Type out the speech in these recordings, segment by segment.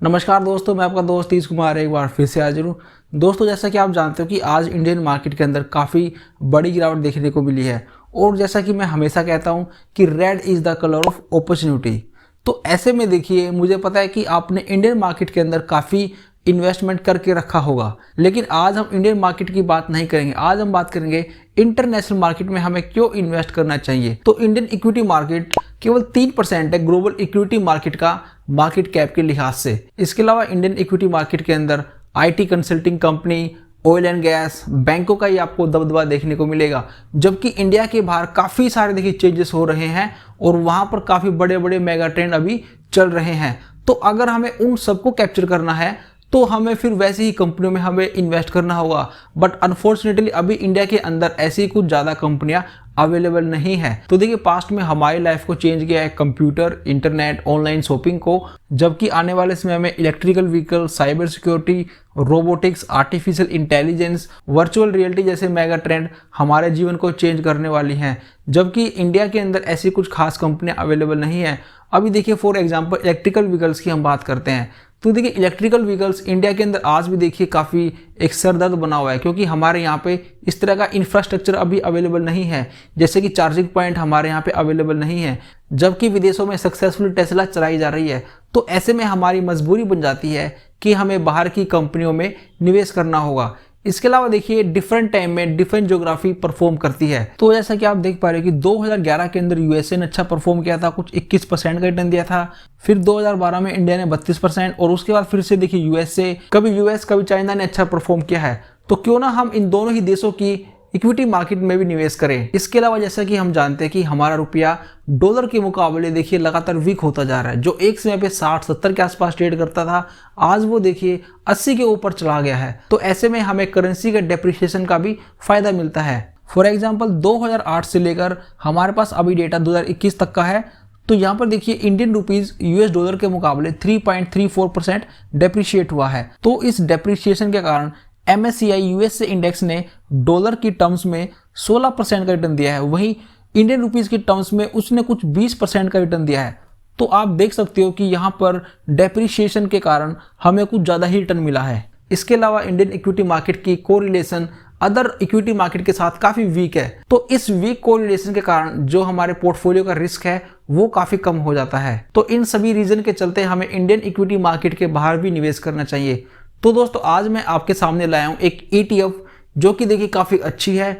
नमस्कार दोस्तों, मैं आपका दोस्त तीज कुमार एक बार फिर से हाजिर हूँ। दोस्तों, जैसा कि आप जानते हो कि आज इंडियन मार्केट के अंदर काफ़ी बड़ी गिरावट देखने को मिली है और जैसा कि मैं हमेशा कहता हूँ कि red is the colour of opportunity. तो ऐसे में देखिए, मुझे पता है कि आपने इंडियन मार्केट के अंदर काफ़ी इन्वेस्टमेंट करके रखा होगा, लेकिन आज हम इंडियन मार्केट की बात नहीं करेंगे। आज हम बात करेंगे इंटरनेशनल मार्केट में हमें क्यों इन्वेस्ट करना चाहिए। तो इंडियन इक्विटी मार्केट केवल 3% है ग्लोबल इक्विटी मार्केट का मार्केट कैप के लिहाज से। इसके अलावा इंडियन इक्विटी मार्केट के अंदर IT consulting company, oil and gas, बैंकों का ही आपको दबदबा देखने को मिलेगा। जबकि इंडिया के बाहर काफ़ी सारे देखिए चेंजेस हो रहे हैं और वहाँ पर काफ़ी बड़े बड़े मेगा ट्रेंड अभी चल रहे हैं। तो अगर हमें उन सबको कैप्चर करना है तो हमें फिर वैसी ही कंपनियों में हमें इन्वेस्ट करना होगा। बट अनफॉर्चुनेटली अभी इंडिया के अंदर ऐसी कुछ ज़्यादा कंपनियां अवेलेबल नहीं है। तो देखिए, पास्ट में हमारी लाइफ को चेंज किया है कंप्यूटर, इंटरनेट, ऑनलाइन शॉपिंग को, जबकि आने वाले समय में electrical vehicle, cyber security, robotics, artificial intelligence, virtual reality जैसे मेगा ट्रेंड हमारे जीवन को चेंज करने वाली हैं। जबकि इंडिया के अंदर ऐसी कुछ खास कंपनियां अवेलेबल नहीं है। अभी देखिए, फॉर एग्जांपल इलेक्ट्रिकल व्हीकल्स की हम बात करते हैं तो देखिए, इलेक्ट्रिकल व्हीकल्स इंडिया के अंदर आज भी देखिए काफ़ी एक सरदर्द बना हुआ है, क्योंकि हमारे यहाँ पे इस तरह का इंफ्रास्ट्रक्चर अभी अवेलेबल नहीं है। जैसे कि चार्जिंग पॉइंट हमारे यहाँ पे अवेलेबल नहीं है, जबकि विदेशों में सक्सेसफुल टेस्ला चलाई जा रही है। तो ऐसे में हमारी मजबूरी बन जाती है कि हमें बाहर की कंपनियों में निवेश करना होगा। इसके अलावा देखिए, डिफरेंट टाइम में डिफरेंट ज्योग्राफी परफॉर्म करती है। तो जैसा कि आप देख पा रहे हो कि 2011 के अंदर यूएसए ने अच्छा परफॉर्म किया था, कुछ 21% का रिटर्न दिया था। फिर 2012 में इंडिया ने 32% और उसके बाद फिर से देखिए यूएसए, कभी यूएस कभी चाइना ने अच्छा परफॉर्म किया है। तो क्यों ना हम इन दोनों ही देशों की इक्विटी मार्केट में भी निवेश करें। इसके अलावा जैसा कि हम जानते हैं कि हमारा रुपया डॉलर के मुकाबले देखिए लगातार वीक होता जा रहा है। जो एक समय पे 60-70 के आसपास ट्रेड करता था, आज वो देखिए 80 के ऊपर चला गया है। तो ऐसे में हमें करेंसी के डेप्रिसिएशन का भी फायदा मिलता है। फॉर एग्जाम्पल 2008 से लेकर हमारे पास अभी डेटा 2021 तक का है। तो यहाँ पर देखिए, इंडियन रुपीज यूएस डॉलर के मुकाबले 3.34% डेप्रिशिएट हुआ है। तो इस डेप्रिसिएशन के कारण MSCI यूएसए इंडेक्स ने डॉलर की टर्म्स में 16% का रिटर्न दिया है, वहीं इंडियन रुपीस की टर्म्स में उसने कुछ 20% का रिटर्न दिया है। तो आप देख सकते हो कि यहाँ पर डेप्रिसिएशन के कारण हमें कुछ ज़्यादा ही रिटर्न मिला है। इसके अलावा इंडियन इक्विटी मार्केट की कोरिलेशन अदर इक्विटी मार्केट के साथ काफ़ी वीक है। तो इस वीक कोरिलेशन के कारण जो हमारे पोर्टफोलियो का रिस्क है वो काफ़ी कम हो जाता है। तो इन सभी रीजन के चलते हमें इंडियन इक्विटी मार्केट के बाहर भी निवेश करना चाहिए। तो दोस्तों, आज मैं आपके सामने लाया हूं एक ETF जो कि देखिए काफ़ी अच्छी है।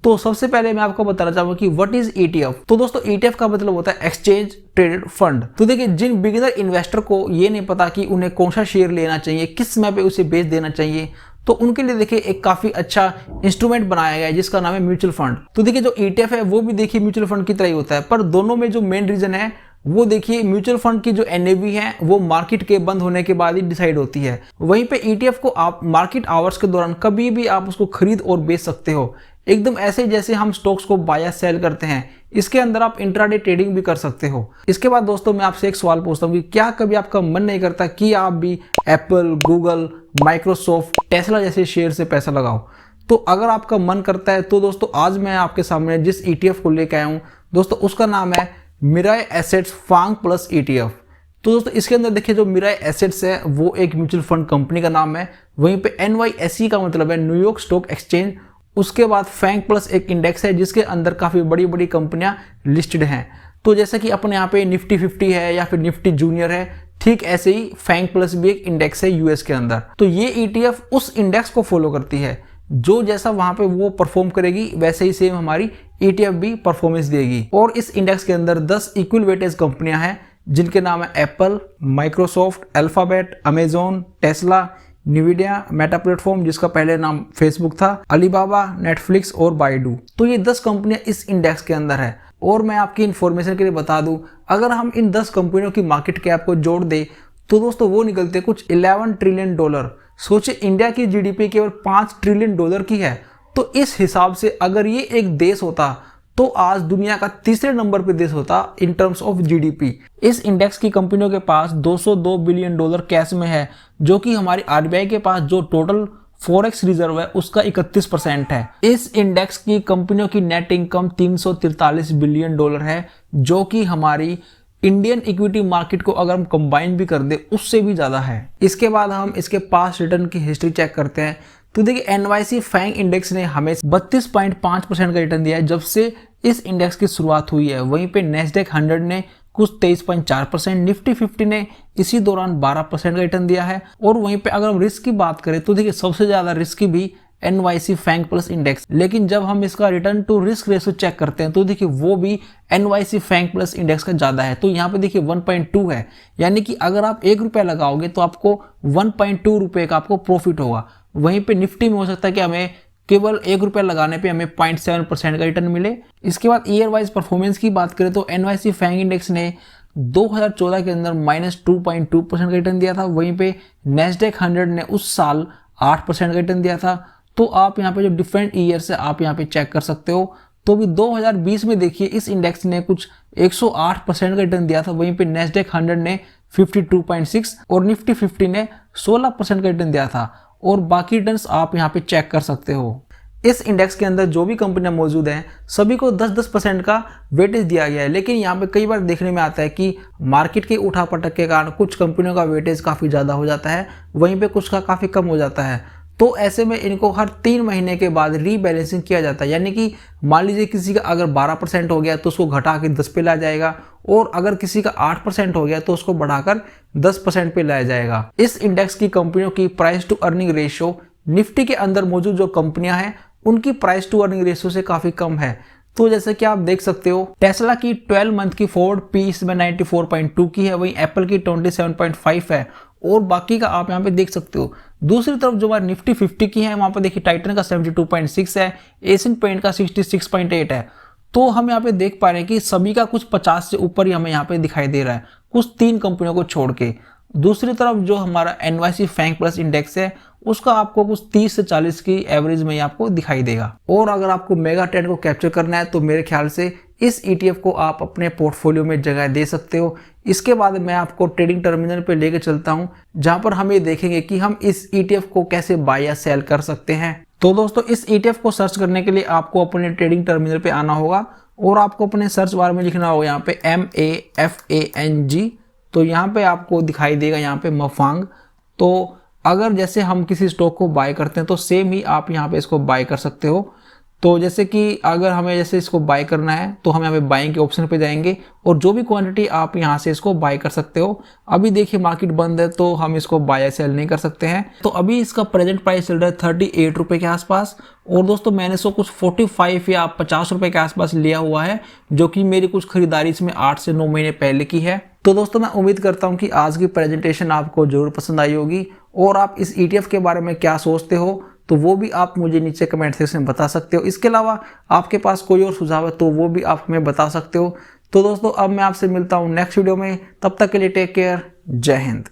तो सबसे पहले मैं आपको बताना चाहूंगा कि व्हाट इज ETF। तो दोस्तों, ETF का मतलब होता है एक्सचेंज ट्रेडेड फंड। तो देखिए, जिन बिगिनर इन्वेस्टर को ये नहीं पता कि उन्हें कौन सा शेयर लेना चाहिए, किस समय पे उसे बेच देना चाहिए, तो उनके लिए देखिए एक काफ़ी अच्छा इंस्ट्रूमेंट बनाया गया है जिसका नाम है म्यूचुअल फंड। तो देखिए, जो ETF है वो भी देखिए म्यूचुअल फंड की तरह ही होता है, पर दोनों में जो मेन रीजन है वो देखिए, म्यूचुअल फंड की जो NAV है वो मार्केट के बंद होने के बाद ही डिसाइड होती है। वहीं पे ETF को आप मार्केट आवर्स के दौरान कभी भी आप उसको खरीद और बेच सकते हो, एकदम ऐसे जैसे हम स्टॉक्स को बाय या सेल करते हैं। इसके अंदर आप इंट्राडे ट्रेडिंग भी कर सकते हो। इसके बाद दोस्तों, मैं आपसे एक सवाल पूछता हूँ कि क्या कभी आपका मन नहीं करता कि आप भी एप्पल, गूगल, माइक्रोसॉफ्ट, टेस्ला जैसे शेयर से पैसा लगाओ? तो अगर आपका मन करता है तो दोस्तों, आज मैं आपके सामने जिस ETF को लेकर आया हूँ दोस्तों, उसका नाम है मिराई एसेट्स फांग प्लस ETF। तो दोस्तों, इसके अंदर देखिए, जो मिराई एसेट्स है वो एक म्यूचुअल फंड कंपनी का नाम है। वहीं पे NYSE का मतलब है न्यूयॉर्क स्टॉक एक्सचेंज। उसके बाद फैंग प्लस एक इंडेक्स है जिसके अंदर काफ़ी बड़ी बड़ी कंपनियां लिस्टेड हैं। तो जैसे कि अपने यहाँ पे निफ्टी 50 है या फिर निफ्टी जूनियर है, ठीक ऐसे ही फैंग प्लस भी एक इंडेक्स है यूएस के अंदर। तो ये ETF उस इंडेक्स को फॉलो करती है, जो जैसा वहां पे वो परफॉर्म करेगी वैसे ही सेम हमारी ETF भी परफॉर्मेंस देगी। और इस इंडेक्स के अंदर 10 इक्वल वेटेज कंपनियां हैं जिनके नाम है Apple, Microsoft, Alphabet, Amazon, Tesla, Nvidia, Meta platform जिसका पहले नाम फेसबुक था, अलीबाबा, नेटफ्लिक्स और बाइडू। तो ये 10 कंपनियां इस इंडेक्स के अंदर है। और मैं आपकी इन्फॉर्मेशन के लिए बता दूं, अगर हम इन 10 कंपनियों की मार्केट कैप को जोड़ दें तो दोस्तों वो निकलते कुछ 11 ट्रिलियन डॉलर। सोचिए, इंडिया की GDP केवल 5 ट्रिलियन डॉलर की है। तो इस हिसाब से अगर ये एक देश होता तो आज दुनिया का तीसरे नंबर पे देश होता इन टर्म्स ऑफ GDP। इस इंडेक्स की कंपनियों के पास 202 बिलियन डॉलर कैश में है, जो कि हमारी RBI के पास जो टोटल फॉरेक्स रिजर्व है उसका 31% है। इस इंडेक्स की कंपनियों की नेट इनकम 343 बिलियन डॉलर है, जो कि हमारी इंडियन इक्विटी मार्केट को अगर हम कंबाइन भी कर दे उससे भी ज़्यादा है। इसके बाद हम इसके पास्ट रिटर्न की हिस्ट्री चेक करते हैं तो देखिए NYSE फैंग इंडेक्स ने हमें 32.5% का रिटर्न दिया है जब से इस इंडेक्स की शुरुआत हुई है। वहीं पे नेस्डेक 100 ने कुछ 23.4%, निफ्टी 50 ने इसी दौरान 12% का रिटर्न दिया है। और वहीं पे अगर हम रिस्क की बात करें तो देखिए सबसे ज़्यादा रिस्की भी NYSE फैंग प्लस इंडेक्स, लेकिन जब हम इसका return to risk ratio check करते हैं तो देखिए वो भी NYSE फैंग प्लस इंडेक्स का ज़्यादा है। तो यहाँ पे देखिए 1.2 है, यानी कि अगर आप 1 रुपया लगाओगे तो आपको 1.2 रुपये का आपको प्रॉफिट होगा। वहीं पे निफ्टी में हो सकता है कि हमें केवल 1 रुपया लगाने पे हमें 0.7% का रिटर्न मिले। इसके बाद ईयर वाइज परफॉर्मेंस की बात करें तो NYSE फैंग इंडेक्स ने 2014 के अंदर -2.2% का रिटर्न दिया था। वहीं पे नेस्डेक 100 ने उस साल 8% का रिटर्न दिया था। तो आप यहाँ पे जो डिफरेंट ईयर्स है आप यहाँ पे चेक कर सकते हो। तो भी 2020 में देखिए इस इंडेक्स ने कुछ 108% का रिटर्न दिया था। वहीं पे नेस्डेक 100 ने 52.6 और निफ्टी 50 ने 16% का रिटर्न दिया था। और बाकी रिटर्न्स आप यहाँ पे चेक कर सकते हो। इस इंडेक्स के अंदर जो भी कंपनियां मौजूद हैं सभी को 10-10% का वेटेज दिया गया है, लेकिन यहाँ पे कई बार देखने में आता है कि मार्केट के उठापटक के कारण कुछ कंपनियों का वेटेज काफ़ी ज़्यादा हो जाता है, वहीं पे कुछ का काफ़ी कम हो जाता है। तो ऐसे में इनको हर 3 महीने के बाद रीबैलेंसिंग किया जाता है, यानी कि मान लीजिए किसी का अगर 12% हो गया तो उसको घटा के 10 पे लाया जाएगा, और अगर किसी का 8% हो गया तो उसको बढ़ाकर 10% पे लाया जाएगा। इस इंडेक्स की कंपनियों की price to earning ratio Nifty के अंदर मौजूद जो कंपनियां हैं उनकी प्राइस टू अर्निंग रेशियो से काफ़ी कम है। तो जैसे कि आप देख सकते हो टेस्ला की 12 मंथ की फॉरवर्ड पी इसमें 94.2 की है, वहीं एप्पल की 27.5 है, और बाकी का आप यहाँ पे देख सकते हो। दूसरी तरफ जो हमारे निफ्टी 50 की है वहाँ पे देखिए टाइटन का 72.6 है, एशियन पेंट का 66.8 है। तो हम यहाँ पे देख पा रहे हैं कि सभी का कुछ 50 से ऊपर ही हमें यहाँ पे दिखाई दे रहा है, कुछ 3 कंपनियों को छोड़ के। दूसरी तरफ जो हमारा NYSE फैंग प्लस इंडेक्स है उसका आपको कुछ 30 से 40 की एवरेज में आपको दिखाई देगा। और अगर आपको मेगा ट्रेंड को कैप्चर करना है तो मेरे ख्याल से इस ETF को आप अपने पोर्टफोलियो में जगह दे सकते हो। इसके बाद मैं आपको ट्रेडिंग टर्मिनल पे लेके चलता हूं जहां पर हम ये देखेंगे कि हम इस ETF को कैसे बाय या सेल कर सकते हैं। तो दोस्तों इस ETF को सर्च करने के लिए आपको अपने ट्रेडिंग टर्मिनल पे आना होगा और आपको अपने सर्च बार में लिखना होगा यहाँ पे MAFANG। तो यहाँ पे आपको दिखाई देगा यहाँ पे मफांग। तो अगर जैसे हम किसी स्टॉक को बाय करते हैं तो सेम ही आप यहाँ पे इसको बाय कर सकते हो। तो जैसे कि अगर हमें जैसे इसको बाय करना है तो हम यहाँ पे बाइंग के ऑप्शन पे जाएंगे और जो भी क्वांटिटी आप यहाँ से इसको बाय कर सकते हो। अभी देखिए मार्केट बंद है तो हम इसको बाय या सेल नहीं कर सकते हैं। तो अभी इसका प्रेजेंट प्राइस चल रहा है 38 रुपये के आसपास, और दोस्तों मैंने इसको कुछ 45 या 50 रुपये के आसपास लिया हुआ है, जो कि मेरी कुछ खरीदारी इसमें 8 से 9 महीने पहले की है। तो दोस्तों मैं उम्मीद करता हूँ कि आज की प्रेजेंटेशन आपको जरूर पसंद आई होगी, और आप इस ETF के बारे में क्या सोचते हो तो वो भी आप मुझे नीचे कमेंट सेक्शन में बता सकते हो। इसके अलावा आपके पास कोई और सुझाव है तो वो भी आप हमें बता सकते हो। तो दोस्तों अब मैं आपसे मिलता हूँ नेक्स्ट वीडियो में, तब तक के लिए टेक केयर, जय हिंद।